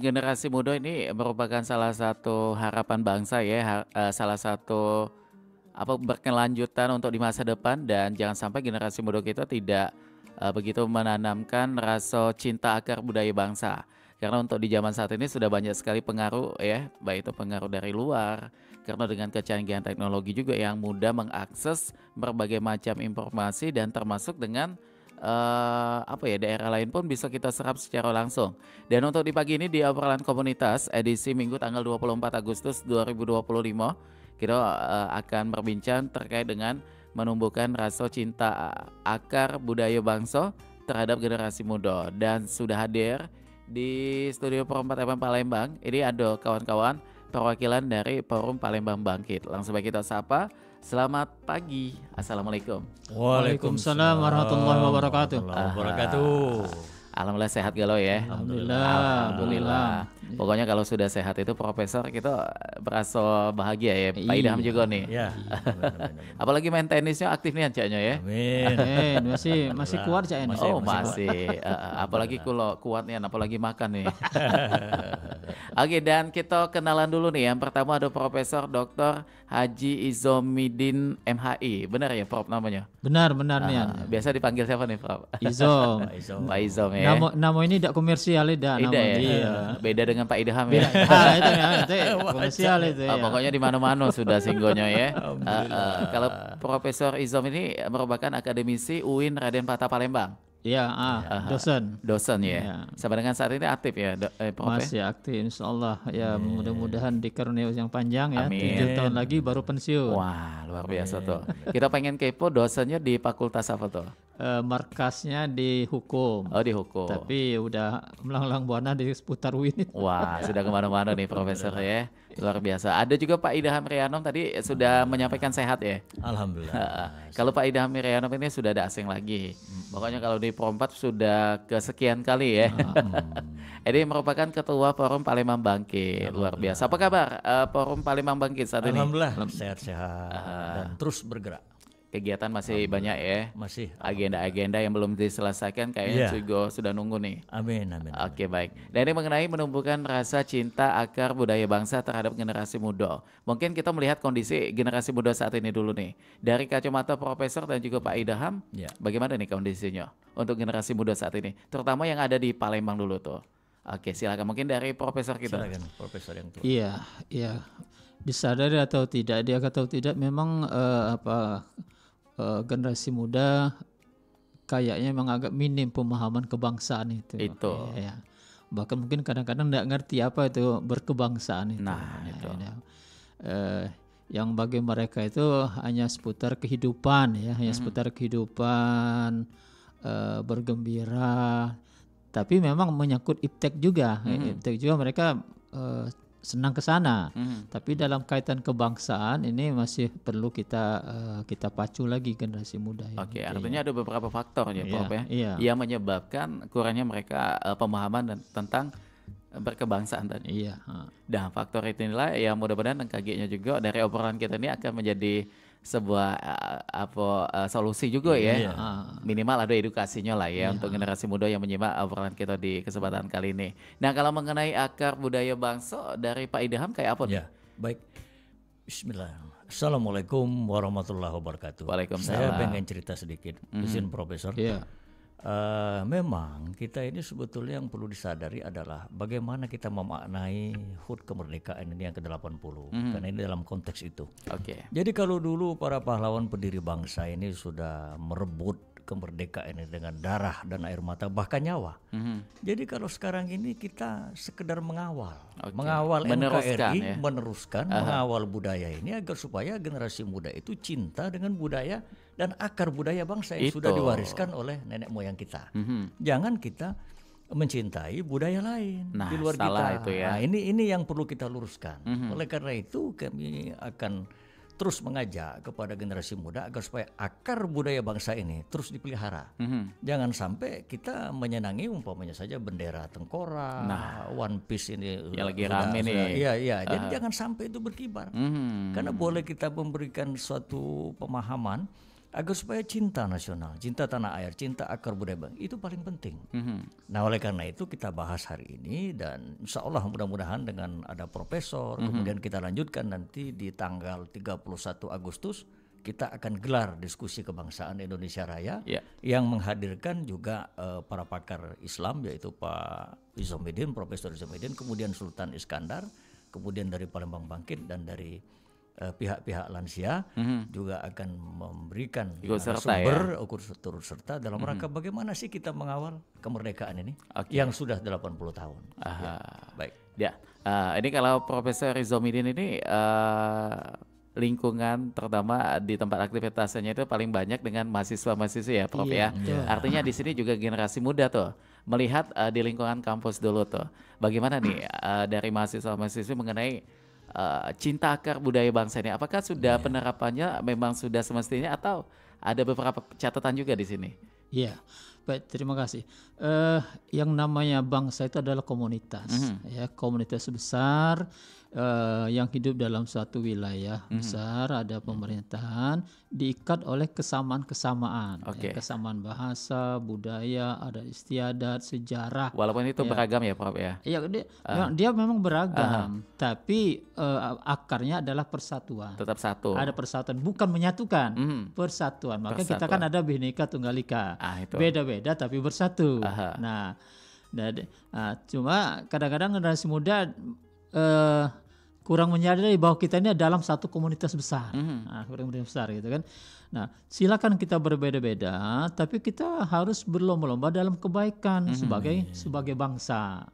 generasi muda ini merupakan salah satu harapan bangsa ya, salah satu berkelanjutan untuk di masa depan dan jangan sampai generasi muda kita tidak begitu menanamkan rasa cinta akar budaya bangsa. Karena untuk di zaman saat ini sudah banyak sekali pengaruh ya, baik itu pengaruh dari luar, karena dengan kecanggihan teknologi juga yang mudah mengakses berbagai macam informasi dan termasuk dengan daerah lain pun bisa kita serap secara langsung. Dan untuk di pagi ini di obrolan komunitas edisi Minggu tanggal 24 Agustus 2025 kita akan berbincang terkait dengan menumbuhkan rasa cinta akar budaya bangsa terhadap generasi muda dan sudah hadir di studio Forum 4 FM Palembang. Ini ada kawan-kawan perwakilan dari Forum Palembang Bangkit. Langsung saja kita sapa. Selamat pagi. Assalamualaikum. Waalaikumsalam warahmatullahi wabarakatuh. Alhamdulillah sehat galau ya. Alhamdulillah. Pokoknya kalau sudah sehat itu Profesor kita berasa bahagia ya. Pak Idham juga nih. Iya. Apalagi main tenisnya aktif nih Caknya ya. Amin. Masih kuat Cak ini. Masih. Apalagi kalau kuat nih, apalagi makan nih. Oke, dan kita kenalan dulu nih. Yang pertama ada Profesor Dr. Haji Izomidin MHI. Benar ya Prof namanya? Benar nih. Biasa dipanggil siapa nih Prof? Izom. Pak Izom ya. Nama ini tidak komersial Ida nama. ya. Iya. Beda dengan Pak Idham ya. Itu komersial itu ya. Pokoknya di mana-mana sudah singgonya ya. Kalau Profesor Izom ini merupakan akademisi UIN Raden Patah Palembang. Iya, dosen ya. Iya. Sampai dengan saat ini aktif ya, Prof? Masih aktif insyaallah. Ya, mudah-mudahan dikaruniai usia yang panjang ya. Amin. 7 tahun lagi baru pensiun. Wah, luar biasa tuh. Kita pengen kepo dosennya di fakultas apa tuh? Markasnya di hukum. Oh, di hukum. Tapi udah melanglang buana di seputar UIN. Wah, sudah kemana-mana nih Profesor ya. Luar biasa. Ada juga Pak Idham Rianom tadi sudah menyampaikan sehat ya. Alhamdulillah. Kalau Pak Idham Rianom ini sudah ada asing lagi. Pokoknya kalau di Forum 4 sudah kesekian kali ya. Ini merupakan ketua Forum Palembang Bangkit. Luar biasa. Apa kabar Forum Palembang Bangkit saat ini? Alhamdulillah sehat-sehat dan terus bergerak. Kegiatan masih banyak ya. Masih. Agenda-agenda yang belum diselesaikan kayaknya juga sudah nunggu nih. Amin. Oke, baik. Dan ini mengenai menumbuhkan rasa cinta akar budaya bangsa terhadap generasi muda. Mungkin kita melihat kondisi generasi muda saat ini dulu nih. Dari kacamata Profesor dan juga Pak Idham, bagaimana nih kondisinya untuk generasi muda saat ini? Terutama yang ada di Palembang dulu tuh. Oke, silakan mungkin dari Profesor kita. Silakan Profesor yang tua. Iya. Disadari atau tidak, dia atau tidak memang generasi muda kayaknya memang agak minim pemahaman kebangsaan itu. Ya. Bahkan mungkin kadang-kadang tidak ngerti apa itu berkebangsaan itu. Itu. Yang bagi mereka itu hanya seputar kehidupan ya, seputar kehidupan, bergembira. Tapi memang menyangkut iptek juga. Iptek juga mereka senang ke sana. Tapi dalam kaitan kebangsaan ini masih perlu kita pacu lagi generasi muda ya. Oke, artinya ada beberapa faktor ya, Prof ya. Yang menyebabkan kurangnya mereka pemahaman tentang berkebangsaan tadi. Iya. Dan faktor itu inilah yang mudah-mudahan kagetnya juga dari obrolan kita ini akan menjadi sebuah solusi juga ya. Minimal ada edukasinya lah ya untuk generasi muda yang menyimak obrolan kita di kesempatan kali ini. Nah, kalau mengenai akar budaya bangsa dari Pak Idham kayak apa? Ya, baik. Bismillah. Assalamualaikum warahmatullahi wabarakatuh. Waalaikumsalam. Saya pengen cerita sedikit, izin Profesor. Iya. Memang kita ini sebetulnya yang perlu disadari adalah bagaimana kita memaknai HUT kemerdekaan ini yang ke-80 karena ini dalam konteks itu. Jadi kalau dulu para pahlawan pendiri bangsa ini sudah merebut kemerdekaan ini dengan darah dan air mata bahkan nyawa. Jadi kalau sekarang ini kita sekedar mengawal NKRI, meneruskan mengawal budaya ini agar supaya generasi muda itu cinta dengan budaya dan akar budaya bangsa yang sudah diwariskan oleh nenek moyang kita. Jangan kita mencintai budaya lain di luar kita. Itu ya. Nah, ini yang perlu kita luruskan. Oleh karena itu kami akan terus mengajak kepada generasi muda agar supaya akar budaya bangsa ini terus dipelihara. Jangan sampai kita menyenangi umpamanya saja bendera tengkorak, One Piece ini yang lagi rame nih. Iya. Jadi jangan sampai itu berkibar. Karena boleh kita memberikan suatu pemahaman agar supaya cinta nasional, cinta tanah air, cinta akar budaya bangsa itu paling penting. Nah oleh karena itu kita bahas hari ini dan insya Allah mudah-mudahan dengan ada profesor, kemudian kita lanjutkan nanti di tanggal 31 Agustus kita akan gelar diskusi kebangsaan Indonesia Raya yang menghadirkan juga para pakar Islam yaitu Pak Izomidin, Profesor Izomidin, kemudian Sultan Iskandar, kemudian dari Palembang Bangkit dan dari pihak-pihak lansia juga akan memberikan sumber turut serta dalam rangka bagaimana sih kita mengawal kemerdekaan ini yang sudah 80 tahun. Baik. Ya, ini kalau Profesor Izomidin ini lingkungan terutama di tempat aktivitasnya itu paling banyak dengan mahasiswa-mahasiswa ya, Prof ya. Artinya di sini juga generasi muda tuh melihat di lingkungan kampus dulu tuh. Bagaimana nih dari mahasiswa-mahasiswa mengenai cinta akar budaya bangsa ini, apakah sudah penerapannya memang sudah semestinya atau ada beberapa catatan juga di sini? Iya, baik, terima kasih. Yang namanya bangsa itu adalah komunitas, ya, komunitas besar yang hidup dalam suatu wilayah besar, ada pemerintahan, diikat oleh kesamaan-kesamaan, ya, kesamaan bahasa, budaya, adat istiadat, sejarah. Walaupun itu beragam ya, Prof ya. Iya, dia memang beragam, tapi akarnya adalah persatuan. Tetap satu. Ada persatuan, bukan menyatukan, persatuan. Maka kita kan ada Bhinneka Tunggal Ika, beda-beda tapi bersatu. Nah, cuma kadang-kadang generasi muda kurang menyadari bahwa kita ini dalam satu komunitas besar, komunitas besar gitu kan. Nah, silakan kita berbeda-beda, tapi kita harus berlomba-lomba dalam kebaikan sebagai bangsa.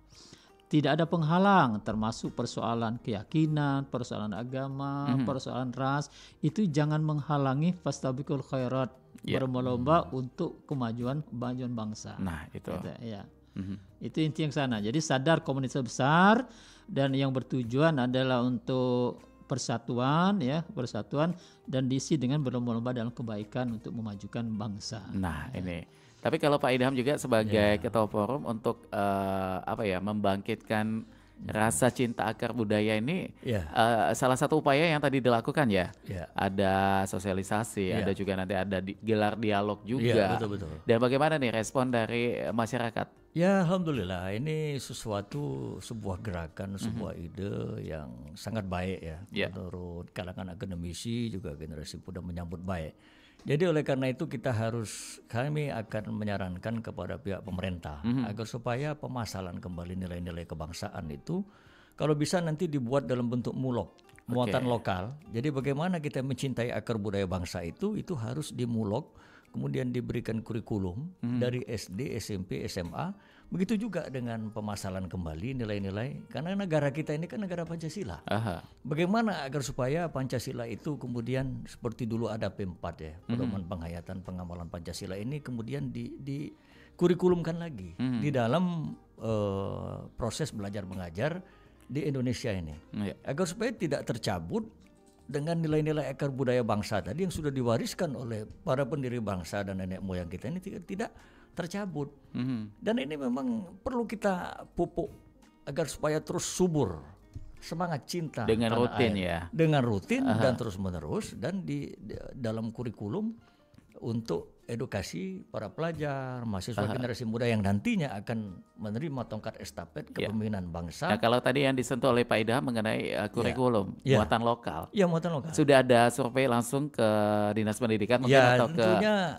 Tidak ada penghalang, termasuk persoalan keyakinan, persoalan agama, persoalan ras, itu jangan menghalangi fastabiqul khairat, berlomba-lomba untuk kemajuan bangsa. Nah, itu. Gitu, ya. Itu inti yang sana. Jadi sadar komunitas besar dan yang bertujuan adalah untuk persatuan dan diisi dengan berlomba-lomba dalam kebaikan untuk memajukan bangsa. Nah, ini. Tapi kalau Pak Idham juga sebagai ketua forum untuk membangkitkan rasa cinta akar budaya ini, salah satu upaya yang tadi dilakukan ada sosialisasi, ada juga nanti ada gelar dialog juga. Betul. Dan bagaimana nih respon dari masyarakat? Ya, alhamdulillah ini sebuah gerakan, sebuah ide yang sangat baik ya. Menurut kalangan akademisi juga generasi muda menyambut baik. Jadi oleh karena itu kami akan menyarankan kepada pihak pemerintah agar supaya pemasalan kembali nilai-nilai kebangsaan itu kalau bisa nanti dibuat dalam bentuk muatan lokal. Jadi bagaimana kita mencintai akar budaya bangsa itu harus dimulok, kemudian diberikan kurikulum dari SD, SMP, SMA. Begitu juga dengan pemasalan kembali nilai-nilai, karena negara kita ini kan negara Pancasila. Bagaimana agar supaya Pancasila itu kemudian seperti dulu ada P4 ya, pedoman penghayatan pengamalan Pancasila ini kemudian di kurikulumkan lagi di dalam proses belajar mengajar di Indonesia ini. Agar supaya tidak tercabut dengan nilai-nilai akar budaya bangsa tadi yang sudah diwariskan oleh para pendiri bangsa dan nenek moyang kita ini tidak tercabut. Dan ini memang perlu kita pupuk agar supaya terus subur semangat cinta dengan rutin air. Dengan rutin dan terus menerus dan di dalam kurikulum untuk edukasi para pelajar, mahasiswa generasi muda yang nantinya akan menerima tongkat estafet kepemimpinan bangsa. Nah, kalau tadi yang disentuh oleh Pak Idham mengenai kurikulum muatan lokal. Ya, muatan lokal. Sudah ada survei langsung ke Dinas Pendidikan mungkin atau ke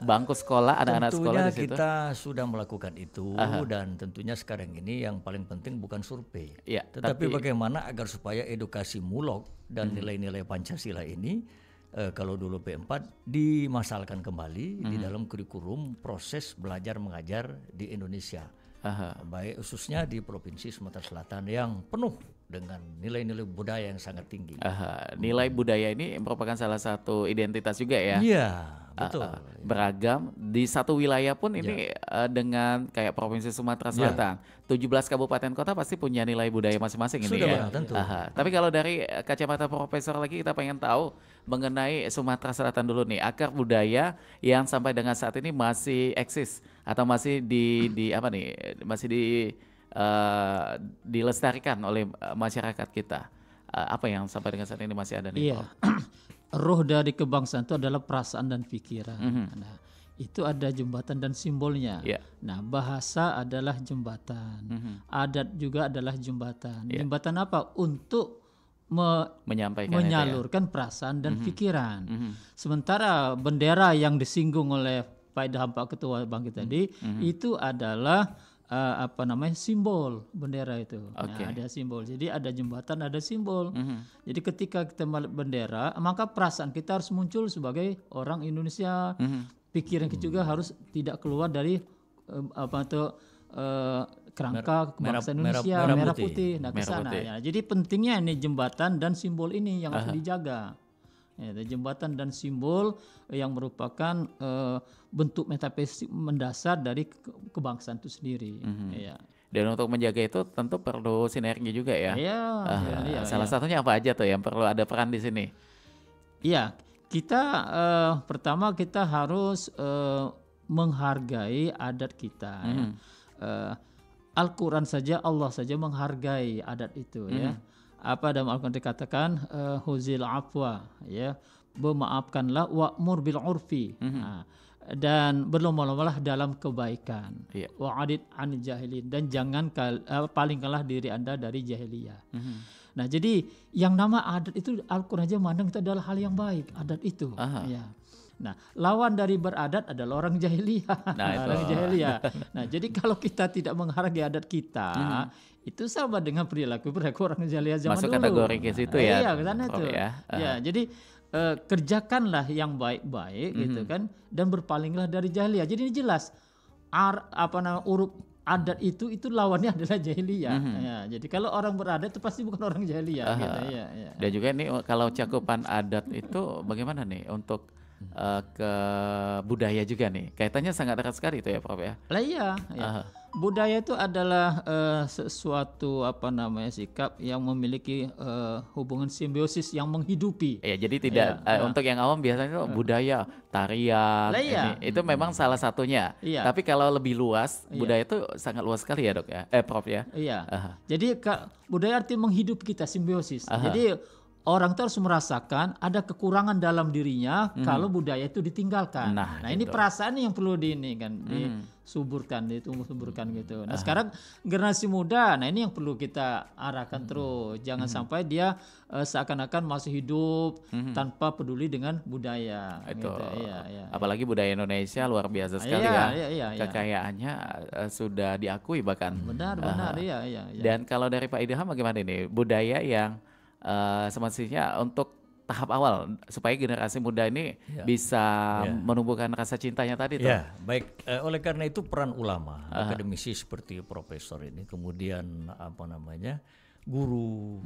bangku sekolah, anak-anak sekolah di situ? Tentunya kita sudah melakukan itu dan tentunya sekarang ini yang paling penting bukan survei. Tetapi bagaimana agar supaya edukasi mulok dan nilai-nilai Pancasila ini kalau dulu P4 dimasalkan kembali di dalam kurikulum proses belajar mengajar di Indonesia. Baik khususnya di Provinsi Sumatera Selatan yang penuh dengan nilai-nilai budaya yang sangat tinggi. Nilai budaya ini merupakan salah satu identitas juga ya. Iya, betul. Beragam di satu wilayah pun ini dengan kayak Provinsi Sumatera Selatan, 17 kabupaten kota pasti punya nilai budaya masing-masing ini ya. Tentu. Tapi kalau dari kacamata profesor lagi kita pengen tahu mengenai Sumatera Selatan dulu nih, akar budaya yang sampai dengan saat ini masih eksis atau masih dilestarikan oleh masyarakat kita. Apa yang sampai dengan saat ini masih ada nih? Iya. roh dari kebangsaan itu adalah perasaan dan pikiran. Nah, itu ada jembatan dan simbolnya. Nah, bahasa adalah jembatan. Adat juga adalah jembatan. Jembatan apa? Untuk menyalurkan perasaan dan pikiran. Sementara bendera yang disinggung oleh Pak Idham, Pak Ketua Bangkit tadi, itu adalah simbol bendera itu. Nah, ada simbol. Jadi ada jembatan, ada simbol. Jadi ketika kita melihat bendera, maka perasaan kita harus muncul sebagai orang Indonesia. Pikiran kita juga harus tidak keluar dari kerangka kebangsaan Indonesia, merah putih. Nah, ke sana ya. Jadi pentingnya ini jembatan dan simbol ini yang harus dijaga. Ya, jembatan dan simbol yang merupakan bentuk metafisik mendasar dari kebangsaan itu sendiri. Ya. Dan untuk menjaga itu tentu perlu sinergi juga ya. Salah Iya. satunya apa aja tuh yang perlu ada peran di sini? Iya, kita pertama kita harus menghargai adat kita. Ya. Al-Quran saja, Allah saja menghargai adat itu. Ya. Apa dalam Al-Quran dikatakan huzil afwa, ya, bermaafkanlah wa'mur bil urfi. Nah, dan berlomba-lombalah dalam kebaikan. Wa'adid an jahilin, dan jangan palingkanlah diri Anda dari jahiliyah. Nah, jadi yang nama adat itu Al-Quran aja mandang itu adalah hal yang baik, adat itu. Ya. Nah, lawan dari beradat adalah orang jahiliyah. Orang jahiliyah. Nah, jadi kalau kita tidak menghargai adat kita, itu sama dengan perilaku orang jahiliyah zaman masuk dulu. Masuk kategori ke situ ya. Iya, ke sana itu. Ya, jadi kerjakanlah yang baik-baik gitu kan, dan berpalinglah dari jahiliyah. Jadi ini jelas uruf adat itu lawannya adalah jahiliyah. Ya, jadi kalau orang beradat itu pasti bukan orang jahiliyah. Gitu, ya. Dan juga nih kalau cakupan adat itu bagaimana nih untuk ke budaya juga nih, kaitannya sangat erat sekali itu ya Prof ya. Iya. Budaya itu adalah sesuatu sikap yang memiliki hubungan simbiosis yang menghidupi. Ya, jadi tidak untuk yang awam biasanya itu budaya tarian itu memang salah satunya. Tapi kalau lebih luas, budaya itu sangat luas sekali ya Dok ya, Prof ya. Iya. Jadi budaya arti menghidupi kita, simbiosis. Jadi orang itu harus merasakan ada kekurangan dalam dirinya kalau budaya itu ditinggalkan. Nah ini perasaan yang perlu disuburkan, ditumbuh-suburkan gitu. Nah sekarang generasi muda, nah ini yang perlu kita arahkan terus. Jangan sampai dia seakan-akan masih hidup tanpa peduli dengan budaya. Itu. Gitu. Apalagi budaya Indonesia luar biasa sekali kekayaannya sudah diakui bahkan. Benar. Iya. Dan kalau dari Pak Idham bagaimana ini budaya yang semestinya untuk tahap awal supaya generasi muda ini bisa menumbuhkan rasa cintanya tadi tuh. Ya, baik. Oleh karena itu peran ulama, akademisi seperti profesor ini, kemudian guru,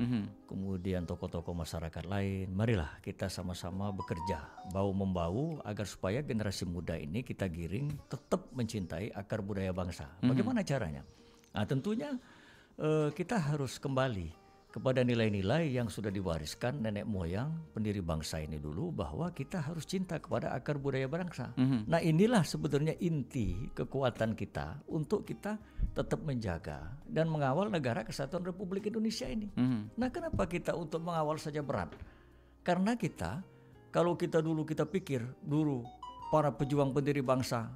kemudian tokoh-tokoh masyarakat lain, marilah kita sama-sama bekerja bahu membahu agar supaya generasi muda ini kita giring tetap mencintai akar budaya bangsa. Bagaimana caranya? Nah, tentunya kita harus kembali kepada nilai-nilai yang sudah diwariskan nenek moyang pendiri bangsa ini dulu, bahwa kita harus cinta kepada akar budaya bangsa. Nah inilah sebetulnya inti kekuatan kita untuk kita tetap menjaga dan mengawal negara kesatuan Republik Indonesia ini. Nah kenapa kita untuk mengawal saja berat? Karena kalau kita pikir dulu para pejuang pendiri bangsa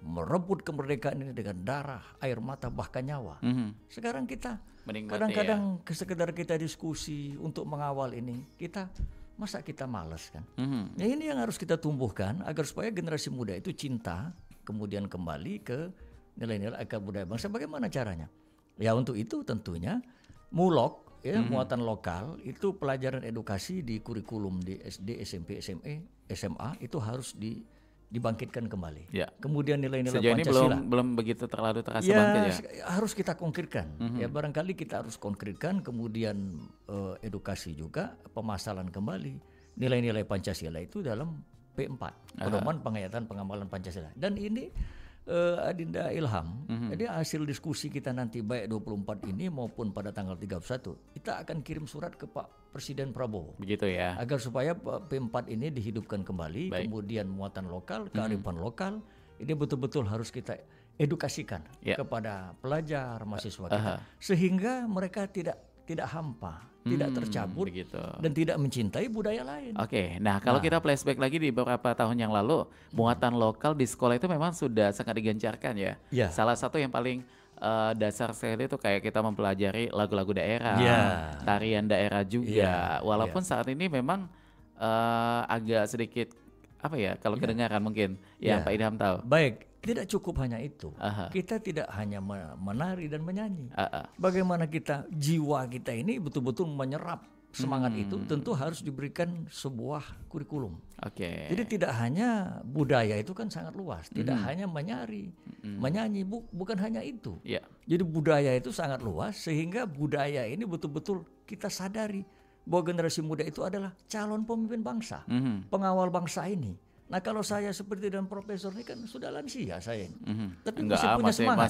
merebut kemerdekaan ini dengan darah, air mata, bahkan nyawa. Sekarang kita kadang-kadang sekedar kita diskusi untuk mengawal ini, masa kita malas kan? Nah ini yang harus kita tumbuhkan agar supaya generasi muda itu cinta, kemudian kembali ke nilai-nilai akar budaya bangsa. Bagaimana caranya? Ya untuk itu tentunya mulok, muatan lokal, itu pelajaran edukasi di kurikulum di SD, SMP, SMA itu harus dibangkitkan kembali. Kemudian nilai-nilai Pancasila belum begitu terlalu terasa bangkit ya. Harus kita konkretkan. Ya barangkali kita harus konkretkan, kemudian edukasi juga, pemasalan kembali nilai-nilai Pancasila itu dalam P4, Pedoman Penghayatan Pengamalan Pancasila. Dan ini Adinda Ilham, jadi hasil diskusi kita nanti baik 24 ini maupun pada tanggal 31, kita akan kirim surat ke Pak Presiden Prabowo. Begitu ya. Agar supaya P4 ini dihidupkan kembali, kemudian muatan lokal, kearifan lokal, ini betul-betul harus kita edukasikan kepada pelajar, mahasiswa kita, sehingga mereka tidak tidak hampa, tidak tercabut, begitu. Dan tidak mencintai budaya lain. Oke, nah kalau kita flashback lagi di beberapa tahun yang lalu, muatan lokal di sekolah itu memang sudah sangat digencarkan ya. Salah satu yang paling dasar sekali itu kayak kita mempelajari lagu-lagu daerah, tarian daerah juga. Walaupun saat ini memang agak sedikit apa ya, kalau kedengaran mungkin yang Pak Idham tahu. Baik. Tidak cukup hanya itu. Kita tidak hanya menari dan menyanyi. Bagaimana jiwa kita ini betul-betul menyerap semangat itu, tentu harus diberikan sebuah kurikulum. Jadi tidak hanya budaya itu kan sangat luas, tidak hanya menari, menyanyi, bukan hanya itu. Jadi budaya itu sangat luas sehingga budaya ini betul-betul kita sadari bahwa generasi muda itu adalah calon pemimpin bangsa, pengawal bangsa ini. Nah kalau saya seperti dan profesor ini kan sudah lansia saya, tapi masih punya semangat.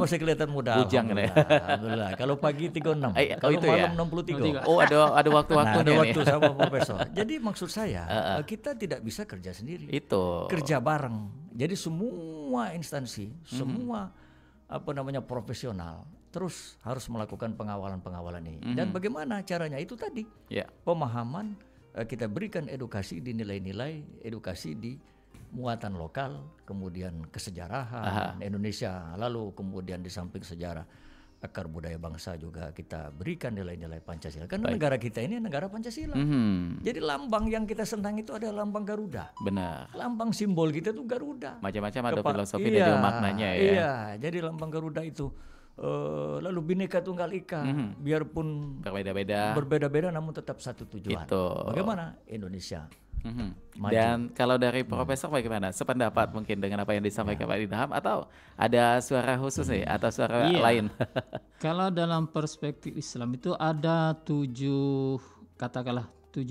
Masih kelihatan muda. Bujang Alhamdulillah. Kalau pagi 36, kalau malam 63. Oh ada waktu-waktu. Ada waktu sama profesor. Jadi maksud saya kita tidak bisa kerja sendiri. Kerja bareng. Jadi semua instansi, semua profesional terus harus melakukan pengawalan ini. Dan bagaimana caranya itu tadi? Pemahaman. Kita berikan edukasi di nilai-nilai, edukasi di muatan lokal, kemudian kesejarahan Indonesia, lalu kemudian di samping sejarah akar budaya bangsa juga kita berikan nilai-nilai Pancasila. Karena negara kita ini negara Pancasila. Jadi lambang yang kita senang itu adalah lambang Garuda. Benar. Lambang simbol kita itu Garuda. Macam-macam ada filosofi dan maknanya ya. Iya, jadi lambang Garuda itu. Lalu Bhinneka Tunggal Ika, biarpun berbeda-beda namun tetap satu tujuan. Bagaimana Indonesia maju. Dan kalau dari Profesor bagaimana? Sependapat mungkin dengan apa yang disampaikan Pak Idham atau ada suara khusus atau suara lain? Kalau dalam perspektif Islam itu ada 7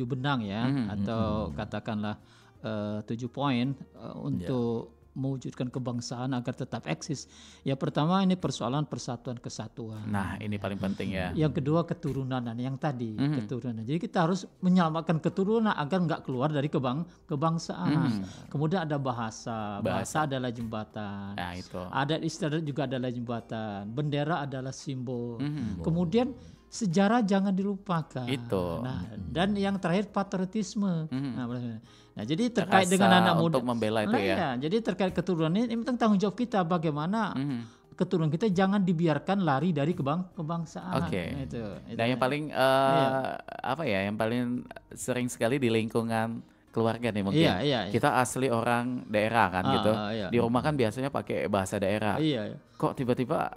benang ya, atau katakanlah 7 poin untuk mewujudkan kebangsaan agar tetap eksis. Ya pertama ini persoalan persatuan kesatuan. Nah ini paling penting ya. Yang kedua keturunan yang tadi keturunan. Jadi kita harus menyelamatkan keturunan agar nggak keluar dari kebangsaan. Kemudian ada bahasa adalah jembatan. Nah itu. Adat istiadat juga adalah jembatan. Bendera adalah simbol. Kemudian sejarah jangan dilupakan. Nah, dan yang terakhir patriotisme. Nah, jadi terkait dengan anak muda untuk membela itu ya. Jadi terkait keturunan ini penting tanggung jawab kita bagaimana keturunan kita jangan dibiarkan lari dari kebangsaan. Nah, yang paling yang paling sering sekali di lingkungan keluarga nih mungkin. Kita asli orang daerah kan gitu. Di rumah kan biasanya pakai bahasa daerah. Kok tiba-tiba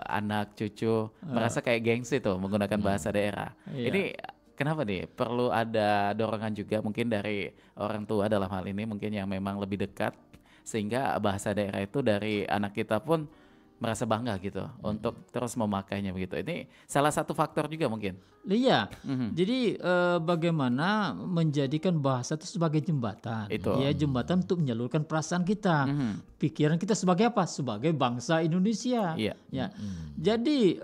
anak cucu merasa kayak gengsi tuh menggunakan bahasa daerah. Ini kenapa nih? Perlu ada dorongan juga mungkin dari orang tua dalam hal ini mungkin yang memang lebih dekat sehingga bahasa daerah itu dari anak kita pun merasa bangga gitu untuk terus memakainya begitu. Ini salah satu faktor juga mungkin. Iya. Jadi bagaimana menjadikan bahasa itu sebagai jembatan. Ya jembatan untuk menyalurkan perasaan kita, pikiran kita sebagai apa? Sebagai bangsa Indonesia. Ya. Jadi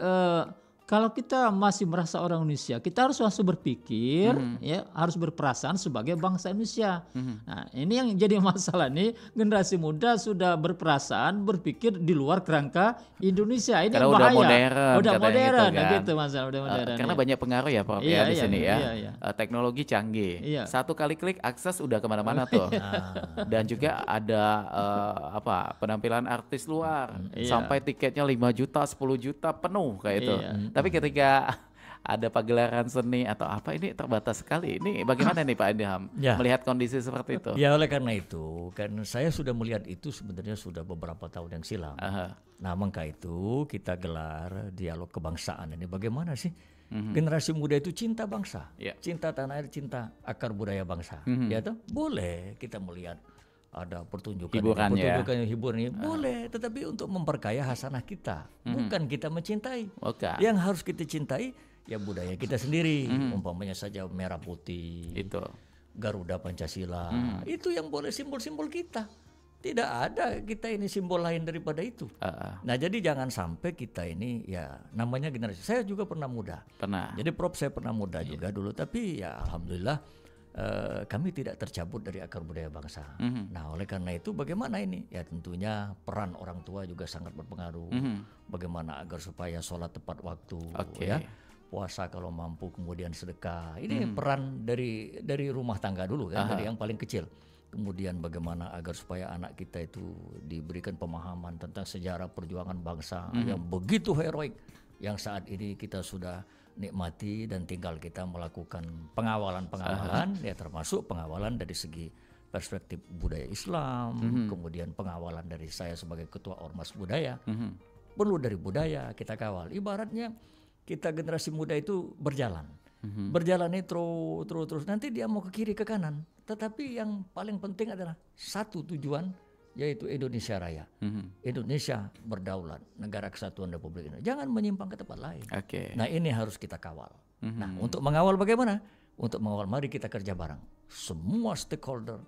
kalau kita masih merasa orang Indonesia, kita harus langsung berpikir, ya harus berperasaan sebagai bangsa Indonesia. Nah, ini yang jadi masalah nih, generasi muda sudah berperasaan, berpikir di luar kerangka Indonesia. Ini karena bahaya. Udah modern, gitu masalah udah modern. Karena banyak pengaruh ya, Prof, di sini ya. Teknologi canggih. Satu kali klik akses udah kemana-mana tuh. Dan juga ada penampilan artis luar, sampai tiketnya 5 juta, 10 juta penuh kayak itu. Tapi ketika ada pagelaran seni atau apa ini terbatas sekali. Ini bagaimana nih Pak Idham melihat kondisi seperti itu? Ya oleh karena itu kan saya sudah melihat itu sebenarnya sudah beberapa tahun yang silam. Nah maka itu kita gelar dialog kebangsaan ini bagaimana sih generasi muda itu cinta bangsa, cinta tanah air, cinta akar budaya bangsa. Ya toh boleh kita melihat ada pertunjukan hiburan boleh, tetapi untuk memperkaya hasanah kita, bukan kita mencintai. Yang harus kita cintai ya budaya kita sendiri, umpamanya saja merah putih, itu Garuda Pancasila, itu yang boleh simbol-simbol kita. Tidak ada kita ini simbol lain daripada itu. Nah jadi jangan sampai kita ini ya namanya generasi. Saya juga pernah muda. Jadi Prof saya pernah muda juga dulu, tapi ya alhamdulillah. Kami tidak tercabut dari akar budaya bangsa. Nah oleh karena itu bagaimana ini? Ya tentunya peran orang tua juga sangat berpengaruh. Bagaimana agar supaya sholat tepat waktu, ya puasa kalau mampu, kemudian sedekah. Ini peran dari rumah tangga dulu kan, dari yang paling kecil. Kemudian bagaimana agar supaya anak kita itu diberikan pemahaman tentang sejarah perjuangan bangsa yang begitu heroik, yang saat ini kita sudah nikmati, dan tinggal kita melakukan pengawalan ya, termasuk pengawalan dari segi perspektif budaya Islam, kemudian pengawalan dari saya sebagai ketua ormas budaya. Perlu dari budaya kita kawal. Ibaratnya kita generasi muda itu berjalan ini terus nanti dia mau ke kiri ke kanan, tetapi yang paling penting adalah satu tujuan, yaitu Indonesia Raya. Indonesia berdaulat, negara kesatuan Republik Indonesia. Jangan menyimpang ke tempat lain. Nah, ini harus kita kawal. Nah, untuk mengawal bagaimana? Untuk mengawal, mari kita kerja bareng. Semua stakeholder,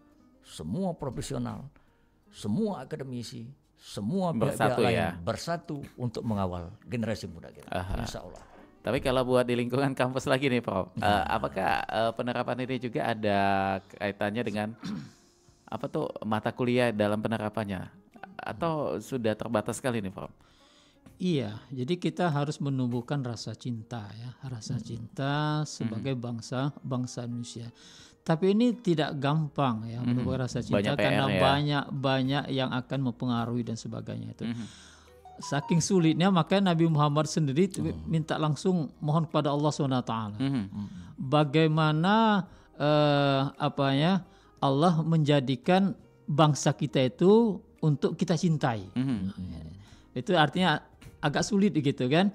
semua profesional, semua akademisi, semua pihak lain bersatu untuk mengawal generasi muda kita. Insya Allah. Tapi kalau buat di lingkungan kampus lagi nih, Prof, apakah penerapan ini juga ada kaitannya dengan mata kuliah dalam penerapannya, atau sudah terbatas sekali nih, Prof? Iya, jadi kita harus menumbuhkan rasa cinta ya, rasa cinta sebagai bangsa Indonesia. Tapi ini tidak gampang ya, menumbuhkan rasa cinta karena banyak yang akan mempengaruhi dan sebagainya itu. Saking sulitnya, makanya Nabi Muhammad sendiri minta langsung mohon kepada Allah SWT. Bagaimana Allah menjadikan bangsa kita itu untuk kita cintai. Itu artinya agak sulit gitu kan.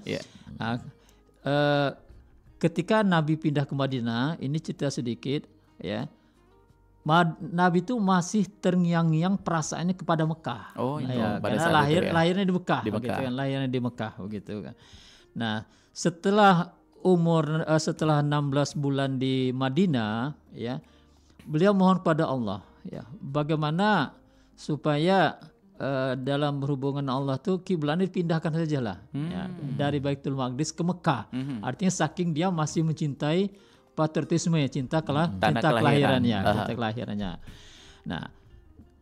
Ketika Nabi pindah ke Madinah, ini cerita sedikit ya. Nabi itu masih terngiang-ngiang perasaannya kepada Mekah. Karena lahirnya di Mekah, gitu kan, lahirnya di Mekah begitu kan. Nah, setelah 16 bulan di Madinah ya, beliau mohon pada Allah ya, bagaimana supaya dalam hubungan Allah tuh kiblatnya dipindahkan sajalah ya, dari Baitul Maqdis ke Mekah. Artinya saking dia masih mencintai patriotisme ya, cinta kelahirannya. Nah,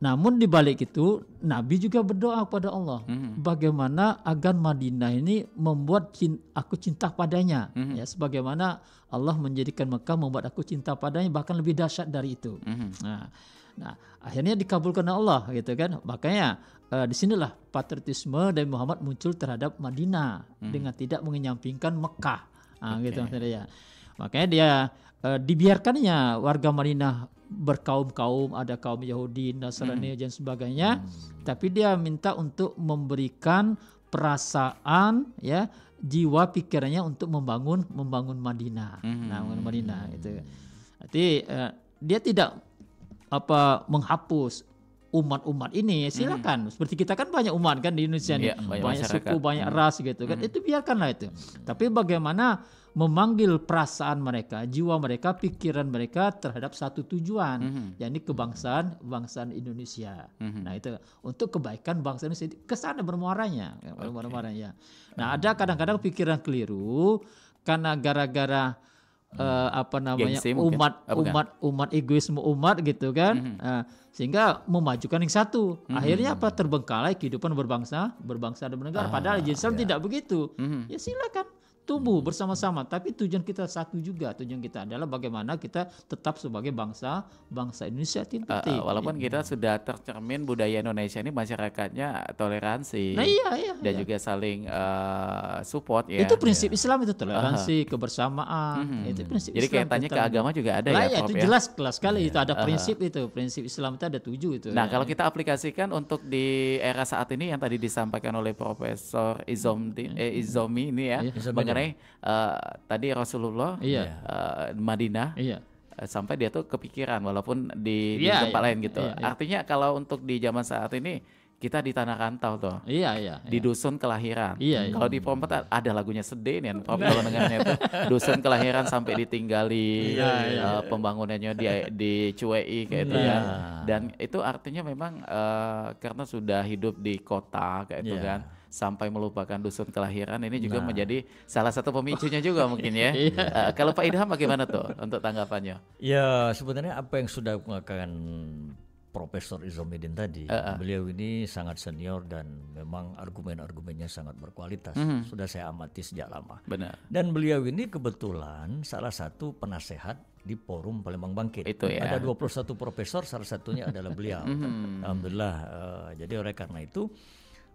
namun di balik itu Nabi juga berdoa pada Allah, bagaimana agar Madinah ini membuat aku cinta padanya, ya, sebagaimana Allah menjadikan Mekah membuat aku cinta padanya, bahkan lebih dahsyat dari itu. Nah, akhirnya dikabulkan Allah gitu kan. Makanya disinilah patriotisme dari Muhammad muncul terhadap Madinah dengan tidak mengenyampingkan Mekah, gitu maksudnya ya. Makanya dia dibiarkannya warga Madinah berkaum-kaum, ada kaum Yahudi, Nasrani dan sebagainya, tapi dia minta untuk memberikan perasaan ya, jiwa pikirannya untuk membangun Madinah. Membangun Madinah itu. Jadi dia tidak menghapus umat-umat ini, silakan. Seperti kita kan banyak umat kan di Indonesia nih, banyak suku, banyak ras gitu kan. Itu biarkanlah itu. Tapi bagaimana memanggil perasaan mereka, jiwa mereka, pikiran mereka terhadap satu tujuan, yakni kebangsaan Indonesia. Nah, itu untuk kebaikan bangsa Indonesia, kesana bermuaranya. Nah, ada kadang-kadang pikiran keliru karena gara-gara umat egoisme umat gitu kan, sehingga memajukan yang satu, akhirnya terbengkalai kehidupan berbangsa dan bernegara. Padahal Islam tidak begitu. Ya silakan tumbuh bersama-sama, tapi tujuan kita satu juga. Tujuan kita adalah bagaimana kita tetap sebagai bangsa Indonesia. Walaupun kita sudah tercermin budaya Indonesia ini masyarakatnya toleransi, dan juga saling support ya. Itu prinsip Islam, itu toleransi, kebersamaan. Itu prinsip Jadi Islam. kaitannya ke agama juga ada itu jelas sekali. Itu ada prinsip prinsip Islam itu ada 7 itu. Nah, kalau kita aplikasikan untuk di era saat ini yang tadi disampaikan oleh Profesor Izomi ini ya, mengenai tadi Rasulullah Madinah, sampai dia tuh kepikiran walaupun di tempat lain gitu. Artinya kalau untuk di zaman saat ini kita di tanah rantau tuh, di dusun kelahiran. Kalau di Pompet ada lagunya sedih nih, kalau dengarnya itu dusun kelahiran sampai ditinggali, pembangunannya dicuei kayak itu kan. Dan itu artinya memang karena sudah hidup di kota kayak itu kan, sampai melupakan dusun kelahiran, ini juga menjadi salah satu pemicunya juga mungkin ya. Kalau Pak Idham bagaimana tuh untuk tanggapannya? Ya, sebenarnya apa yang sudah mengatakan Profesor Izomidin tadi, beliau ini sangat senior dan memang argumen-argumennya sangat berkualitas. Sudah saya amati sejak lama. Benar. Dan beliau ini kebetulan salah satu penasehat di Forum Palembang Bangkit. Itu ya. Ada 21 profesor, salah satunya adalah beliau. Alhamdulillah. Jadi oleh karena itu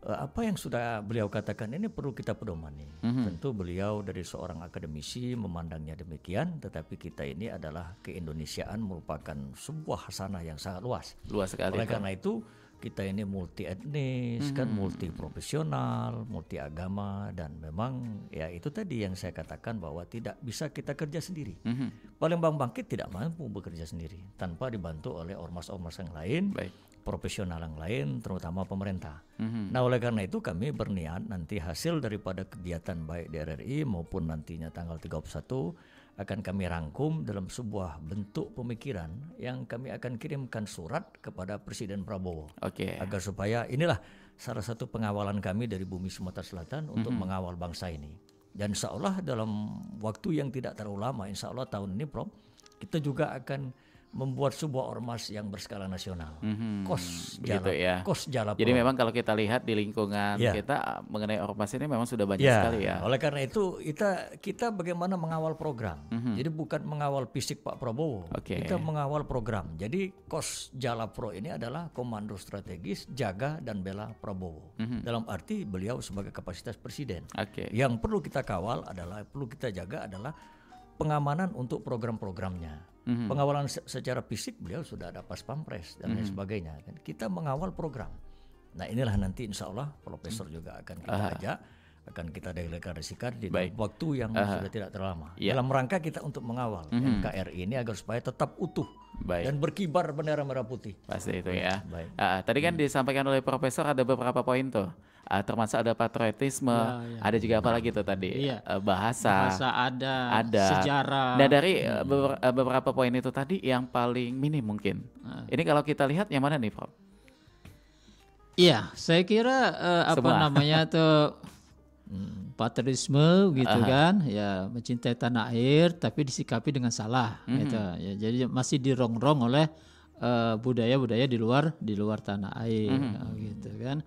apa yang sudah beliau katakan ini perlu kita pedomani. Tentu beliau dari seorang akademisi memandangnya demikian, tetapi kita ini adalah keindonesiaan merupakan sebuah hasanah yang sangat luas. Luas sekali. Oleh karena itu kita ini multi etnis, kan multi profesional, multi agama, dan memang ya itu tadi yang saya katakan bahwa tidak bisa kita kerja sendiri. Palembang Bangkit tidak mampu bekerja sendiri tanpa dibantu oleh ormas-ormas yang lain. Baik. Profesional yang lain, terutama pemerintah. Nah oleh karena itu kami berniat nanti hasil daripada kegiatan baik di RRI maupun nantinya tanggal 31 akan kami rangkum dalam sebuah bentuk pemikiran yang kami akan kirimkan surat kepada Presiden Prabowo. Agar supaya inilah salah satu pengawalan kami dari Bumi Sumatera Selatan untuk mengawal bangsa ini. Dan insya Allah dalam waktu yang tidak terlalu lama, insya Allah tahun ini Prof, kita juga akan membuat sebuah ormas yang berskala nasional. Kos Jalapro. Jadi memang kalau kita lihat di lingkungan kita mengenai ormas ini memang sudah banyak sekali ya. Oleh karena itu kita bagaimana mengawal program. Jadi bukan mengawal fisik Pak Prabowo. Kita mengawal program. Jadi Kos Jalapro ini adalah komando strategis jaga dan bela Prabowo. Dalam arti beliau sebagai kapasitas presiden. Yang perlu kita kawal adalah, perlu kita jaga adalah pengamanan untuk program-programnya. Pengawalan secara fisik beliau sudah ada pas pampres dan lain sebagainya. Kita mengawal program. Nah inilah nanti insya Allah profesor juga akan kita ajak, akan kita deklarasikan di waktu yang sudah tidak terlama. Dalam rangka kita untuk mengawal NKRI ini agar supaya tetap utuh dan berkibar bendera merah putih. Pasti itu ya. Tadi kan disampaikan oleh profesor ada beberapa poin tuh. Termasuk ada patriotisme, ada juga apa lagi tuh tadi, bahasa ada, sejarah. Nah dari beberapa poin itu tadi yang paling minim mungkin. Ini kalau kita lihat yang mana nih, Prof? Iya, saya kira namanya tuh patriotisme gitu kan, ya mencintai tanah air tapi disikapi dengan salah, gitu. Ya, jadi masih dirongrong oleh budaya-budaya di luar tanah air, gitu kan.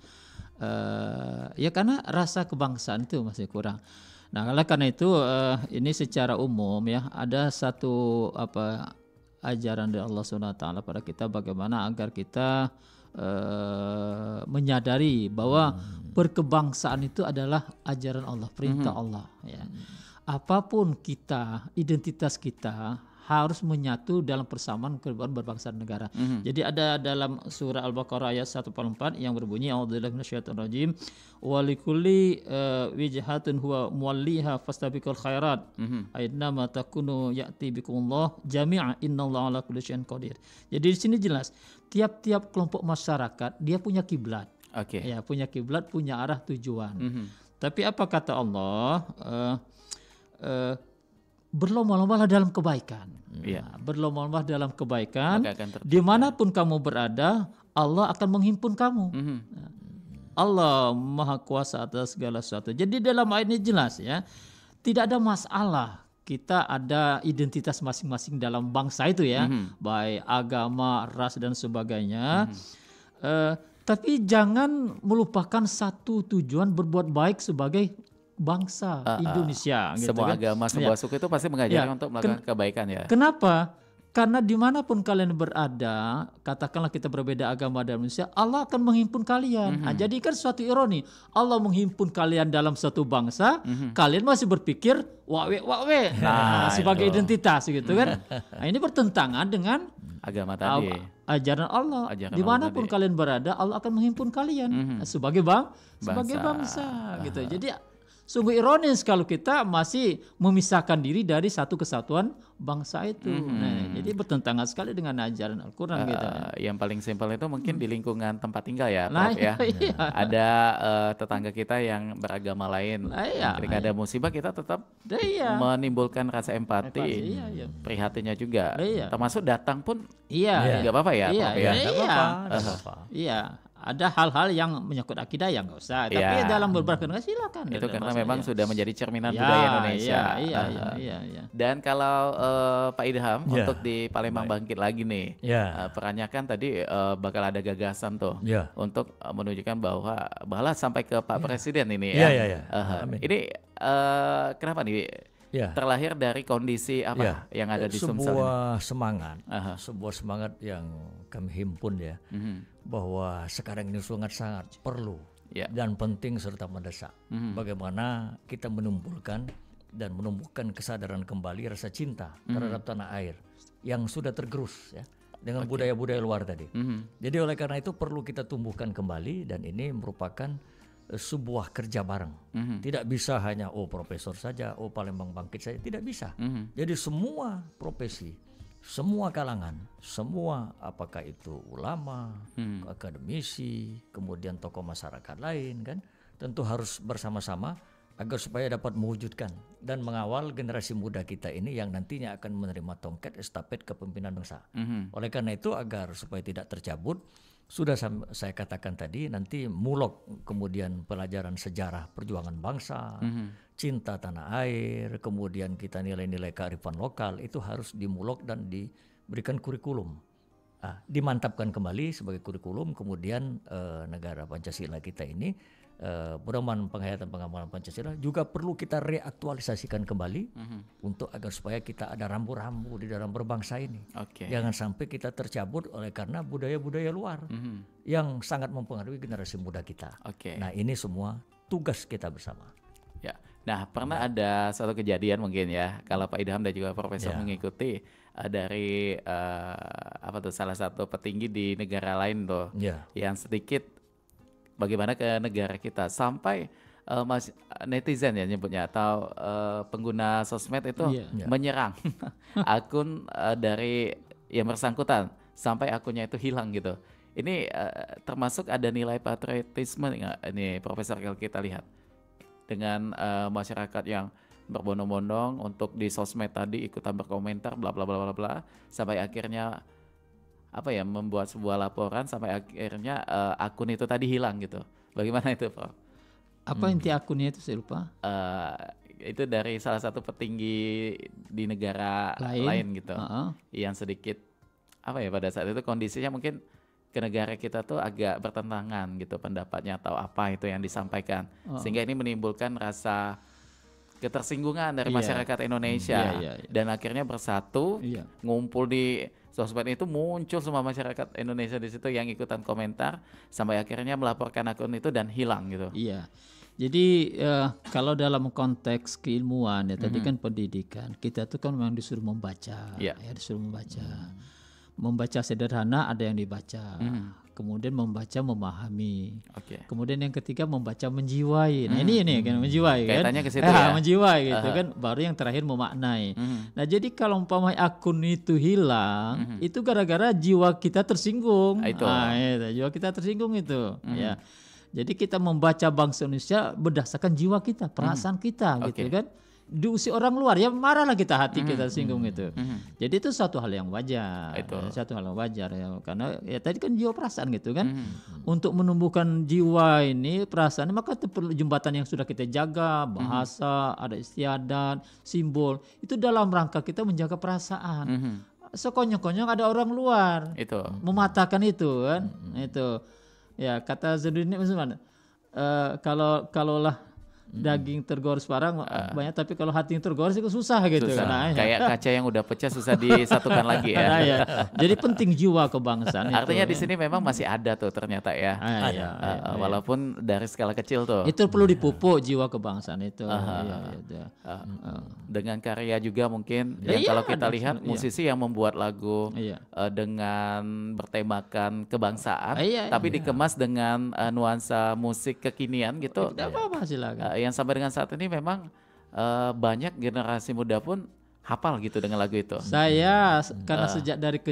Ya karena rasa kebangsaan itu masih kurang. Nah, oleh karena itu ini secara umum ya ada satu ajaran dari Allah SWT pada kita bagaimana agar kita menyadari bahwa berkebangsaan itu adalah ajaran Allah, perintah Allah ya. Apapun kita, identitas kita harus menyatu dalam persamaan kehidupan berbangsa dan negara. Jadi ada dalam surah Al-Baqarah ayat 144 yang berbunyi a'udzubillahi minasyaitonir rajim wa likulli wijhatun huwa muwalliha fastabiqul khairat aina ma takunu ya'ti bikumullah jami'a innallaha ala kulli syai'in qadir. Jadi di sini jelas tiap-tiap kelompok masyarakat dia punya kiblat. Ya, punya kiblat, punya arah tujuan. Tapi apa kata Allah? Berlomba-lombalah dalam kebaikan. Berlomba-lomba dalam kebaikan. Dimanapun kamu berada, Allah akan menghimpun kamu. Allah Maha Kuasa atas segala sesuatu. Jadi dalam ayat ini jelas ya, tidak ada masalah. Kita ada identitas masing-masing dalam bangsa itu ya, baik agama, ras dan sebagainya. Tapi jangan melupakan satu tujuan berbuat baik sebagai bangsa Indonesia. Gitu semua kan? agama, semua suku itu pasti mengajarkan untuk melakukan kebaikan ya. Kenapa? Karena dimanapun kalian berada, katakanlah kita berbeda agama dalam Indonesia, Allah akan menghimpun kalian. Jadi kan suatu ironi, Allah menghimpun kalian dalam satu bangsa, kalian masih berpikir wakwe sebagai identitas gitu kan. Nah, ini bertentangan dengan agama tadi, ajaran Allah. Dimanapun kalian berada, Allah akan menghimpun kalian sebagai bangsa gitu. Jadi sungguh ironis kalau kita masih memisahkan diri dari satu kesatuan bangsa itu. Nah, jadi bertentangan sekali dengan ajaran Al-Quran gitu. Yang paling simpel itu mungkin di lingkungan tempat tinggal ya, Prof, ya. Ada tetangga kita yang beragama lain. Ketika ada musibah kita tetap menimbulkan rasa empati. Prihatinnya juga. Termasuk datang pun nggak apa-apa ya, Prof, ya. Iya. ada hal-hal yang menyangkut akidah yang nggak usah. Tapi dalam beberapa negara silakan. Itu karena memang sudah menjadi cerminan budaya Indonesia. Iya. Dan kalau Pak Idham untuk di Palembang Bangkit lagi nih, perannya kan tadi bakal ada gagasan tuh untuk menunjukkan bahwa malah sampai ke Pak Presiden ini ya. Ini kenapa nih? Terlahir dari kondisi apa yang ada di Sumsel? Sebuah semangat yang kami himpun bahwa sekarang ini sangat perlu dan penting serta mendesak. Bagaimana kita menumbuhkan kesadaran kembali rasa cinta terhadap tanah air yang sudah tergerus dengan budaya-budaya luar tadi. Jadi oleh karena itu perlu kita tumbuhkan kembali, dan ini merupakan sebuah kerja bareng. Tidak bisa hanya profesor saja, Palembang Bangkit saja, tidak bisa. Jadi semua profesi, semua kalangan, semua apakah itu ulama, akademisi, kemudian tokoh masyarakat lain kan, tentu harus bersama-sama agar supaya dapat mewujudkan dan mengawal generasi muda kita ini yang nantinya akan menerima tongkat estafet kepemimpinan bangsa. Oleh karena itu, agar supaya tidak tercabut, sudah saya katakan tadi, nanti mulok kemudian pelajaran sejarah perjuangan bangsa, cinta tanah air, kemudian kita nilai-nilai kearifan lokal itu harus dimulok dan diberikan kurikulum. Dimantapkan kembali sebagai kurikulum, kemudian negara Pancasila kita ini, pedoman penghayatan pengamalan Pancasila juga perlu kita reaktualisasikan kembali untuk agar supaya kita ada rambu-rambu di dalam berbangsa ini. Jangan sampai kita tercabut oleh karena budaya-budaya luar yang sangat mempengaruhi generasi muda kita. Nah, ini semua tugas kita bersama. Nah, pernah ada satu kejadian mungkin ya, kalau Pak Idham dan juga Profesor mengikuti dari salah satu petinggi di negara lain tuh, yang sedikit bagaimana ke negara kita sampai netizen ya nyebutnya, atau pengguna sosmed itu menyerang akun dari yang bersangkutan sampai akunnya itu hilang gitu. Ini termasuk ada nilai patriotisme nggak ini Profesor, kalau kita lihat dengan masyarakat yang berbondong-bondong untuk di sosmed tadi ikutan berkomentar bla bla bla bla bla sampai akhirnya membuat sebuah laporan sampai akhirnya akun itu tadi hilang gitu. Bagaimana itu, Prof? Apa inti akunnya itu, saya lupa. Itu dari salah satu petinggi di negara lain gitu. Yang sedikit pada saat itu kondisinya mungkin ke negara kita tuh agak bertentangan gitu pendapatnya atau apa itu yang disampaikan. Sehingga ini menimbulkan rasa ketersinggungan dari masyarakat Indonesia. Dan akhirnya bersatu, ngumpul di sosmed itu, muncul semua masyarakat Indonesia di situ yang ikutan komentar sampai akhirnya melaporkan akun itu dan hilang gitu. Jadi kalau dalam konteks keilmuan tadi kan pendidikan, kita tuh kan memang disuruh membaca, disuruh membaca. Membaca sederhana ada yang dibaca. Kemudian membaca memahami. Kemudian yang ketiga membaca menjiwai. Nah ini kan menjiwai kan. Kaitannya ke situ ya. Menjiwai gitu kan. Baru yang terakhir memaknai. Nah jadi kalau umpamanya akun itu hilang, itu gara-gara jiwa kita tersinggung. Jiwa kita tersinggung itu. Ya. Jadi kita membaca bangsa Indonesia berdasarkan jiwa kita, perasaan kita gitu kan. Diusir orang luar ya marahlah kita, hati kita singgung itu. Jadi itu satu hal yang wajar. Satu hal yang wajar ya, karena ya tadi kan jiwa perasaan gitu kan. Untuk menumbuhkan jiwa ini perasaan, maka itu perlu jembatan yang sudah kita jaga, bahasa, ada istiadat, simbol. Itu dalam rangka kita menjaga perasaan. Sekonyong-konyong ada orang luar mematahkan itu kan. Itu ya kata Zainuddin Muhammad, kalaulah daging tergores parang banyak, tapi kalau hati yang tergores itu susah gitu. Nah, kayak kaca yang udah pecah susah disatukan lagi ya. Jadi penting jiwa kebangsaan. Artinya di sini memang masih ada tuh ternyata ya. Walaupun dari skala kecil tuh. Itu perlu dipupuk jiwa kebangsaan itu. Dengan karya juga mungkin. Kalau kita lihat musisi yang membuat lagu dengan bertemakan kebangsaan, tapi dikemas dengan nuansa musik kekinian gitu. Tidak apa-apa, silakan. Yang sampai dengan saat ini memang banyak generasi muda pun hafal gitu dengan lagu itu. Saya karena sejak dari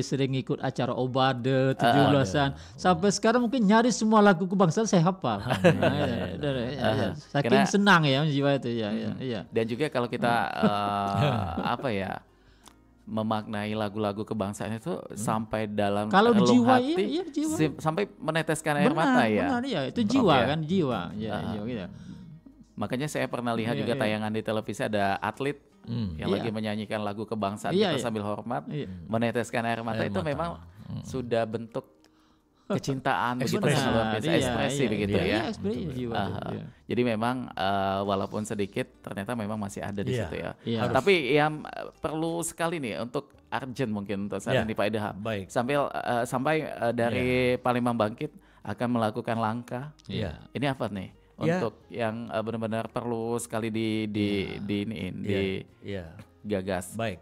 sering ikut acara Obade 17-an sampai sekarang mungkin nyaris semua lagu kebangsaan saya hafal. Saking senang ya jiwa itu ya. Dan juga kalau kita memaknai lagu-lagu kebangsaan itu sampai dalam Kalau relung jiwa, hati, iya jiwa. sampai meneteskan air mata ya. Benar, iya. Itu jiwa kan, jiwa. Ya, jiwa gitu. Makanya saya pernah lihat juga tayangan di televisi ada atlet yang lagi menyanyikan lagu kebangsaan kita sambil hormat, meneteskan air mata itu memang sudah bentuk kecintaan begitu luar biasa, ekspresi begitu ya. Ekspresi jiwa. Jadi memang walaupun sedikit ternyata memang masih ada di situ ya. Tapi yang perlu sekali nih untuk urgent mungkin untuk saat ini Pak Idham. Sampai dari Palembang Bangkit akan melakukan langkah. Ini apa nih? Untuk yang benar-benar perlu sekali digagas. Baik.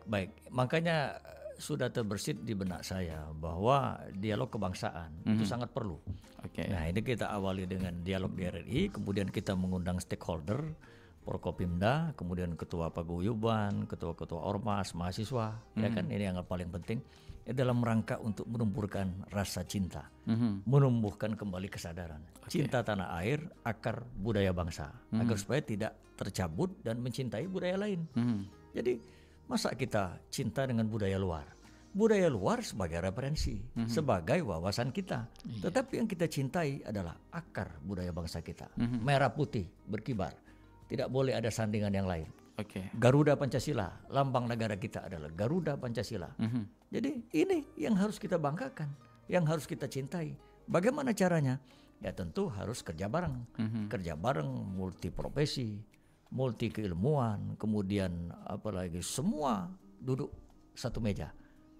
Makanya sudah terbersit di benak saya bahwa dialog kebangsaan itu sangat perlu. Nah, ini kita awali dengan dialog di RRI, kemudian kita mengundang stakeholder, Forkopimda, kemudian ketua paguyuban, ketua-ketua ormas, mahasiswa, ya kan, ini yang paling penting dalam rangka untuk menumbuhkan rasa cinta, menumbuhkan kembali kesadaran cinta tanah air, akar budaya bangsa, agar supaya tidak tercabut dan mencintai budaya lain. Jadi masa kita cinta dengan budaya luar? Budaya luar sebagai referensi, sebagai wawasan kita. Tetapi yang kita cintai adalah akar budaya bangsa kita. Merah putih berkibar. Tidak boleh ada sandingan yang lain. Garuda Pancasila, lambang negara kita adalah Garuda Pancasila. Jadi ini yang harus kita banggakan, yang harus kita cintai. Bagaimana caranya? Ya tentu harus kerja bareng. Kerja bareng, multi profesi, multi keilmuan, kemudian apalagi semua duduk satu meja.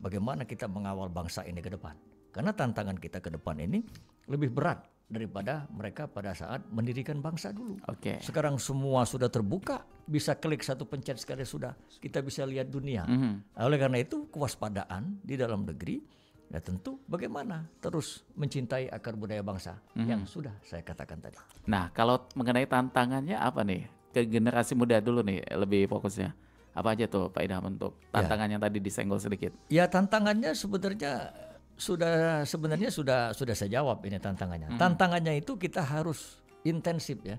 Bagaimana kita mengawal bangsa ini ke depan? Karena tantangan kita ke depan ini lebih berat daripada mereka pada saat mendirikan bangsa dulu. Sekarang semua sudah terbuka, bisa klik satu pencet sekali sudah kita bisa lihat dunia. Oleh karena itu kewaspadaan di dalam negeri, ya tentu bagaimana terus mencintai akar budaya bangsa yang sudah saya katakan tadi. Nah, kalau mengenai tantangannya apa nih? Ke generasi muda dulu nih lebih fokusnya. Apa aja tuh Pak Idham untuk tantangan yang tadi disenggol sedikit? Ya tantangannya sebenarnya sudah saya jawab ini tantangannya. Tantangannya itu kita harus intensif ya.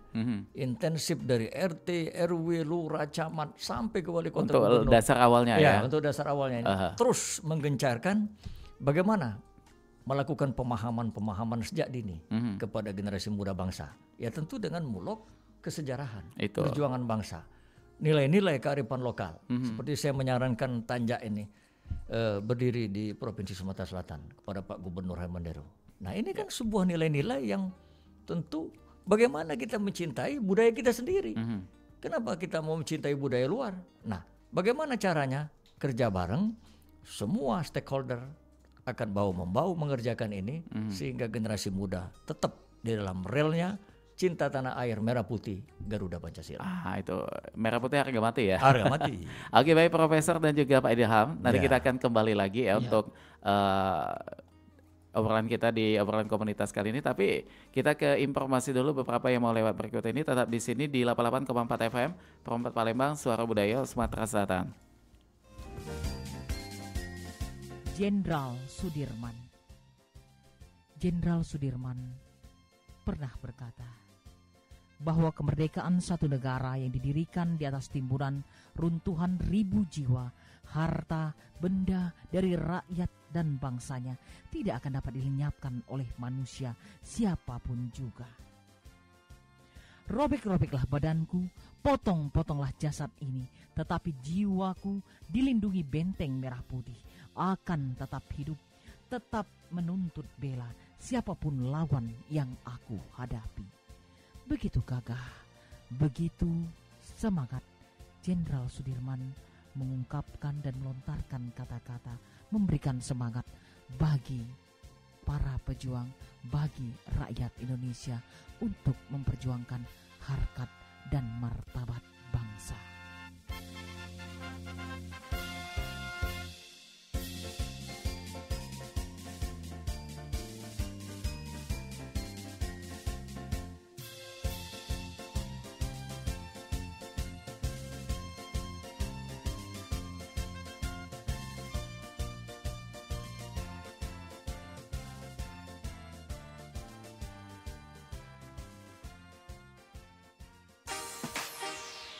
Intensif dari RT, RW, lurah, camat sampai ke wali kota. Untuk dasar awalnya ya. Untuk dasar awalnya ini. Terus menggencarkan bagaimana melakukan pemahaman sejak dini kepada generasi muda bangsa. Ya tentu dengan muluk kesejarahan, perjuangan bangsa. Nilai-nilai kearifan lokal. Seperti saya menyarankan Tanjak ini berdiri di Provinsi Sumatera Selatan kepada Pak Gubernur Hemandero. Nah ini kan sebuah nilai-nilai yang tentu bagaimana kita mencintai budaya kita sendiri. Kenapa kita mau mencintai budaya luar? Nah bagaimana caranya? Kerja bareng, semua stakeholder akan bahu-membahu mengerjakan ini sehingga generasi muda tetap di dalam relnya. Cinta tanah air, merah putih, Garuda Pancasila. Itu merah putih harga mati ya. Harga mati. Oke, baik Profesor dan juga Pak Idham. Nanti kita akan kembali lagi ya untuk obrolan kita di obrolan komunitas kali ini. Tapi kita ke informasi dulu beberapa yang mau lewat berikut ini. Tetap di sini di 88,4 FM, Perempat Palembang, Suara Budaya Sumatera Selatan. Jenderal Sudirman. Jenderal Sudirman pernah berkata bahwa kemerdekaan satu negara yang didirikan di atas timbunan runtuhan ribu jiwa, harta, benda dari rakyat dan bangsanya tidak akan dapat dilenyapkan oleh manusia siapapun juga. Robek-robeklah badanku, potong-potonglah jasad ini, tetapi jiwaku dilindungi benteng merah putih, akan tetap hidup, tetap menuntut bela siapapun lawan yang aku hadapi. Begitu gagah, begitu semangat Jenderal Sudirman mengungkapkan dan melontarkan kata-kata memberikan semangat bagi para pejuang, bagi rakyat Indonesia untuk memperjuangkan harkat dan martabat bangsa.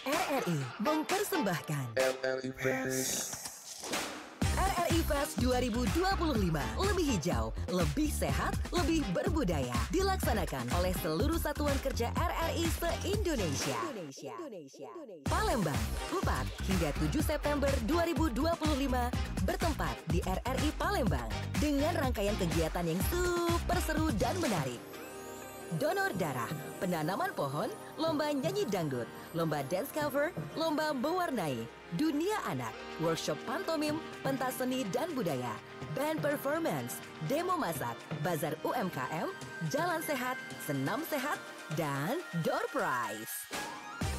RRI mempersembahkan RRI Fest 2025. Lebih hijau, lebih sehat, lebih berbudaya. Dilaksanakan oleh seluruh satuan kerja RRI se-Indonesia. Palembang, 4 hingga 7 September 2025 bertempat di RRI Palembang dengan rangkaian kegiatan yang super seru dan menarik. Donor darah, penanaman pohon, lomba nyanyi dangdut, lomba dance cover, lomba mewarnai, dunia anak, workshop pantomim, pentas seni dan budaya, band performance, demo masak, bazar UMKM, jalan sehat, senam sehat, dan door prize.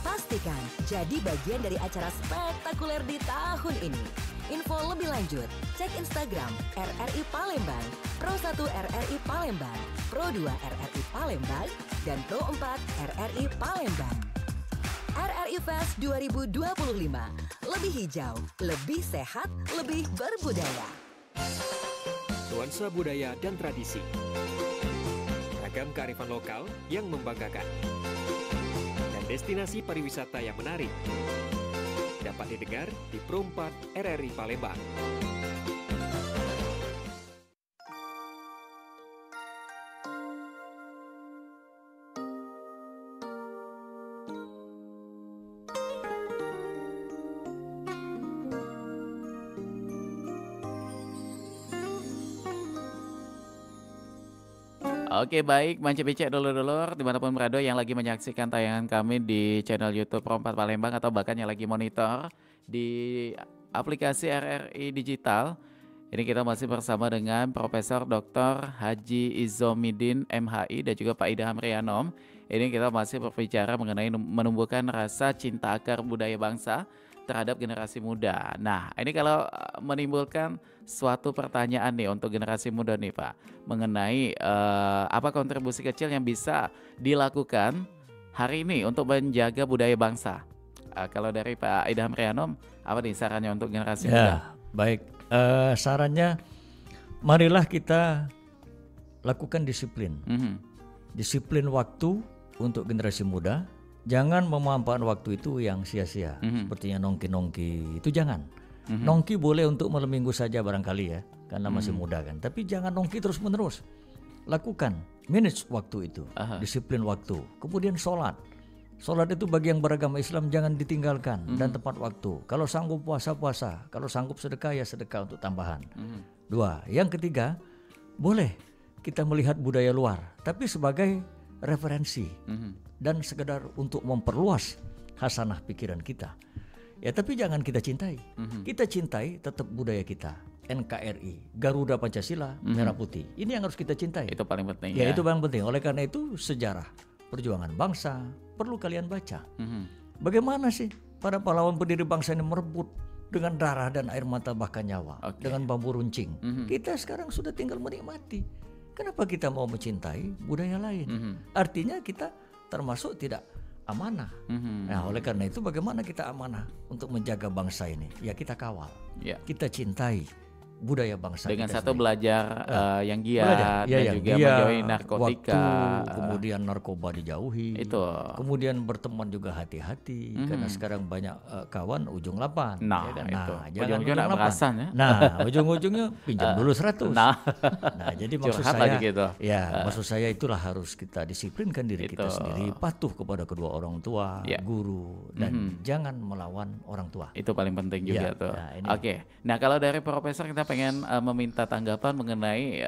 Pastikan jadi bagian dari acara spektakuler di tahun ini. Info lebih lanjut, cek Instagram RRI Palembang, Pro 1 RRI Palembang, Pro 2 RRI Palembang, dan Pro 4 RRI Palembang. RRI Fest 2025, lebih hijau, lebih sehat, lebih berbudaya. Nuansa budaya dan tradisi, ragam kearifan lokal yang membanggakan, dan destinasi pariwisata yang menarik. Dapat didengar di Pro 4 RRI Palembang. Oke baik, Manca Becek dulur-dulur dimanapun berada yang lagi menyaksikan tayangan kami di channel YouTube Pro 4 Palembang atau bahkan yang lagi monitor di aplikasi RRI Digital. Ini kita masih bersama dengan Profesor Dr. Haji Izomidin MHI dan juga Pak Idham Rianom. Ini kita masih berbicara mengenai menumbuhkan rasa cinta akar budaya bangsa terhadap generasi muda. Nah, ini kalau menimbulkan suatu pertanyaan nih untuk generasi muda nih Pak, mengenai apa kontribusi kecil yang bisa dilakukan hari ini untuk menjaga budaya bangsa. Kalau dari Pak Idham Rianom, apa nih sarannya untuk generasi muda? Baik, sarannya marilah kita lakukan disiplin. Disiplin waktu untuk generasi muda. Jangan memanfaatkan waktu itu yang sia-sia, sepertinya nongki-nongki, itu jangan. Nongki boleh untuk malam minggu saja barangkali ya, karena masih muda kan. Tapi jangan nongki terus-menerus. Lakukan, manage waktu itu, disiplin waktu. Kemudian sholat. Sholat itu bagi yang beragama Islam jangan ditinggalkan dan tepat waktu. Kalau sanggup puasa, kalau sanggup sedekah ya sedekah untuk tambahan. 2, yang ketiga, boleh kita melihat budaya luar, tapi sebagai referensi. Dan sekedar untuk memperluas hasanah pikiran kita. Ya tapi jangan kita cintai. Kita cintai tetap budaya kita. NKRI, Garuda Pancasila, Merah Putih. Ini yang harus kita cintai. Itu paling penting. Ya, itu paling penting. Oleh karena itu sejarah perjuangan bangsa perlu kalian baca. Bagaimana sih para pahlawan pendiri bangsa ini merebut dengan darah dan air mata bahkan nyawa, dengan bambu runcing. Kita sekarang sudah tinggal menikmati. Kenapa kita mau mencintai budaya lain? Artinya kita termasuk tidak amanah. Nah, oleh karena itu bagaimana kita amanah untuk menjaga bangsa ini? Ya kita kawal, kita cintai budaya bangsa dengan kita satu sendiri. belajar yang giat dan juga menjauhi narkotika, kemudian narkoba dijauhi, itu kemudian berteman juga hati-hati karena sekarang banyak kawan ujung 8. Nah, ya kan? itu ujung-ujungnya nggak perasan ya. Nah, ujung-ujungnya pinjam dulu 100. Nah, jadi maksud saya gitu. maksud saya itulah harus kita disiplinkan diri kita sendiri, patuh kepada kedua orang tua, guru, dan jangan melawan orang tua. Itu paling penting juga tuh. Nah, Oke. Nah, kalau dari Profesor kita pengen meminta tanggapan mengenai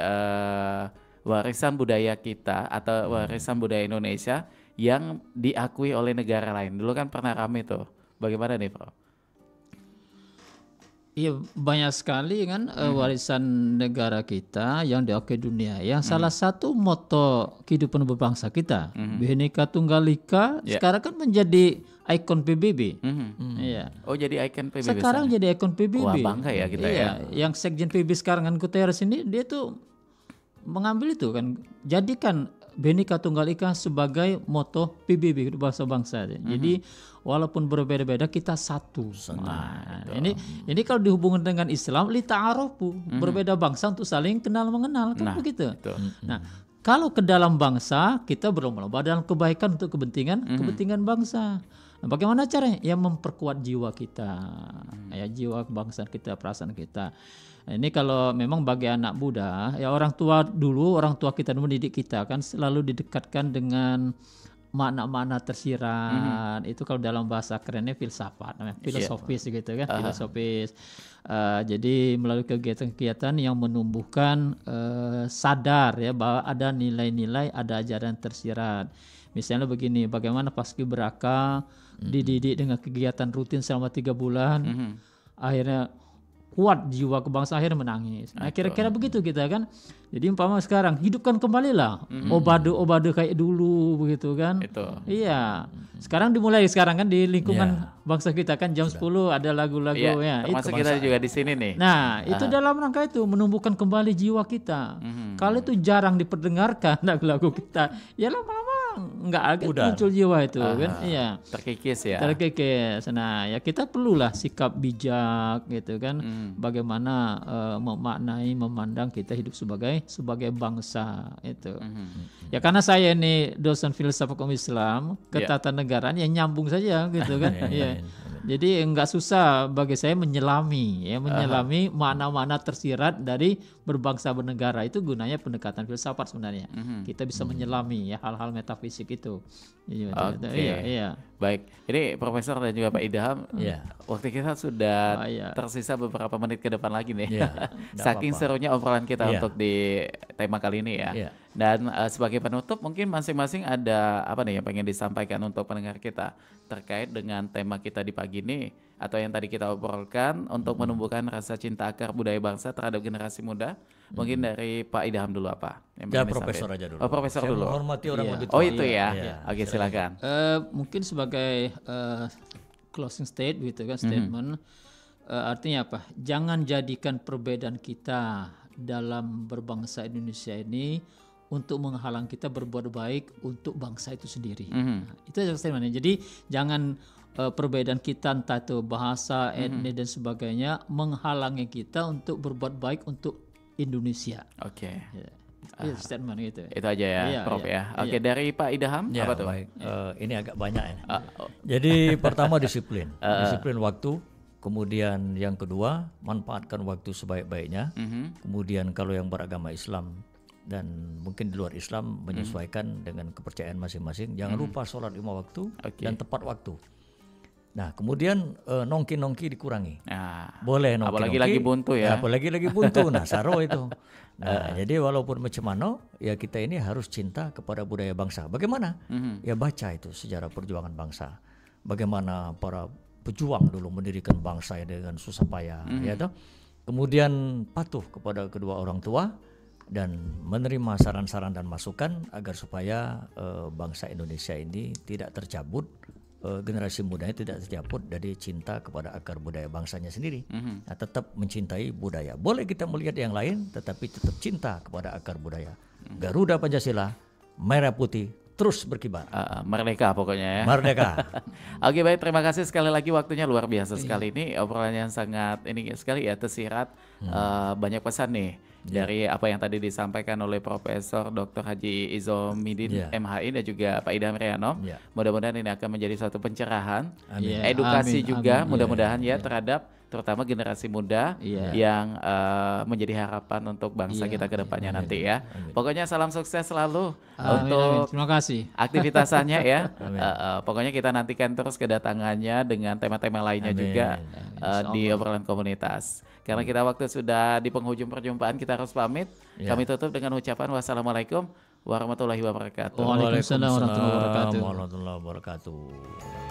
warisan budaya kita atau warisan budaya Indonesia yang diakui oleh negara lain. Dulu kan pernah rame tuh. Bagaimana nih, Prof? Iya, banyak sekali kan warisan negara kita yang diakui dunia. Yang salah satu moto kehidupan berbangsa kita, Bhinneka Tunggal Ika, sekarang kan menjadi ikon PBB. Iya. Oh, jadi ikon PBB. Sekarang jadi ikon PBB. Wah, bangga ya kita ya. Yang Sekjen PBB sekarang kan Guterres ini, dia tuh mengambil itu kan, jadikan Bhinneka Tunggal Ika sebagai moto PBB bangsa-bangsa. Jadi walaupun berbeda-beda kita satu. Nah, ini kalau dihubungkan dengan Islam, li ta'arufu, berbeda bangsa untuk saling kenal mengenal kan begitu. Nah, kalau ke dalam bangsa kita berlomba-lomba dalam kebaikan untuk kepentingan bangsa. Nah, bagaimana caranya? Ya memperkuat jiwa kita, ya jiwa kebangsaan kita, perasaan kita. Nah, ini kalau memang bagi anak muda, ya orang tua kita mendidik kita kan selalu didekatkan dengan makna-makna tersirat. Itu kalau dalam bahasa kerennya filsafat, filosofis gitu kan, filosofis. Jadi melalui kegiatan-kegiatan yang menumbuhkan sadar ya bahwa ada nilai-nilai, ada ajaran tersirat. Misalnya begini, bagaimana paskibraka dididik dengan kegiatan rutin selama 3 bulan, akhirnya kuat jiwa kebangsaan, akhirnya menangis. Nah, kira-kira begitu kita kan. Jadi umpama sekarang hidupkan kembalilah obade kayak dulu begitu kan. Iya. Sekarang dimulai kan di lingkungan bangsa kita kan jam 10 ada lagu-lagu ya. Termasuk kita juga di sini nih. Nah, itu dalam rangka itu menumbuhkan kembali jiwa kita. Kalau itu jarang diperdengarkan lagu-lagu kita, ya lama-lama nggak muncul jiwa itu kan. Iya. Terkikis ya. Terkikis. Nah, ya kita perlulah sikap bijak gitu kan. Bagaimana memaknai, memandang kita hidup sebagai bangsa itu. Ya karena saya ini dosen filsafat hukum Islam, ketatanegaraan yang nyambung saja gitu kan. Iya. Jadi enggak susah bagi saya menyelami makna-makna tersirat dari berbangsa bernegara. Itu gunanya pendekatan filsafat sebenarnya. Kita bisa menyelami ya hal-hal metafisik itu. Iya. Baik, ini Profesor dan juga Pak Idham, waktu kita sudah tersisa beberapa menit ke depan lagi nih. Saking serunya obrolan kita untuk di tema kali ini ya. Dan sebagai penutup mungkin masing-masing ada apa nih yang pengen disampaikan untuk pendengar kita terkait dengan tema kita di pagi ini atau yang tadi kita obrolkan untuk menumbuhkan rasa cinta akar budaya bangsa terhadap generasi muda. Mungkin dari Pak Idham dulu apa? Ya Profesor aja dulu. Oh Profesor Saya dulu. menghormati orang lebih tua. Oh itu ya. Oke silakan. Mungkin sebagai closing state gitu kan, statement artinya apa? Jangan jadikan perbedaan kita dalam berbangsa Indonesia ini untuk menghalang kita berbuat baik untuk bangsa itu sendiri. Nah, itu statementnya. Jadi jangan perbedaan kita entah itu bahasa, etnis dan sebagainya menghalangi kita untuk berbuat baik untuk Indonesia. Oke. Itu statement gitu. Itu aja ya, Prof ya. Oke, dari Pak Idham apa tuh? Baik. Ini agak banyak ya. Jadi pertama disiplin waktu. Kemudian yang kedua manfaatkan waktu sebaik-baiknya. Kemudian kalau yang beragama Islam dan mungkin di luar Islam menyesuaikan dengan kepercayaan masing-masing. Jangan lupa sholat 5 waktu dan tepat waktu. Nah kemudian nongki-nongki dikurangi. Boleh nongki-nongki. Apalagi lagi buntu ya. Apalagi lagi buntu. Nah saro itu. Nah jadi walaupun macam mana ya kita ini harus cinta kepada budaya bangsa. Bagaimana? Ya baca itu sejarah perjuangan bangsa. Bagaimana para pejuang dulu mendirikan bangsa dengan susah payah. Ya toh. Kemudian patuh kepada kedua orang tua dan menerima saran-saran dan masukan agar supaya bangsa Indonesia ini tidak tercabut, generasi mudanya tidak tercabut dari cinta kepada akar budaya bangsanya sendiri. Nah, tetap mencintai budaya. Boleh kita melihat yang lain, tetapi tetap cinta kepada akar budaya. Garuda Pancasila, merah putih, terus berkibar. Merdeka pokoknya ya. Merdeka. Oke baik, terima kasih sekali lagi, waktunya luar biasa sekali ini, obrolan yang sangat ini sekali ya, tersirat banyak pesan nih dari apa yang tadi disampaikan oleh Profesor Dr. Haji Izomidin MHI dan juga Pak Idham Riano. Mudah-mudahan ini akan menjadi suatu pencerahan, edukasi juga mudah-mudahan ya terhadap terutama generasi muda yang menjadi harapan untuk bangsa kita ke depannya nanti ya. Pokoknya salam sukses selalu untuk terima kasih aktivitasnya ya. Pokoknya kita nantikan terus kedatangannya dengan tema-tema lainnya juga di obrolan komunitas. Karena kita waktu sudah di penghujung perjumpaan, kita harus pamit. Kami tutup dengan ucapan wassalamualaikum warahmatullahi wabarakatuh. Waalaikumsalam warahmatullahi wabarakatuh.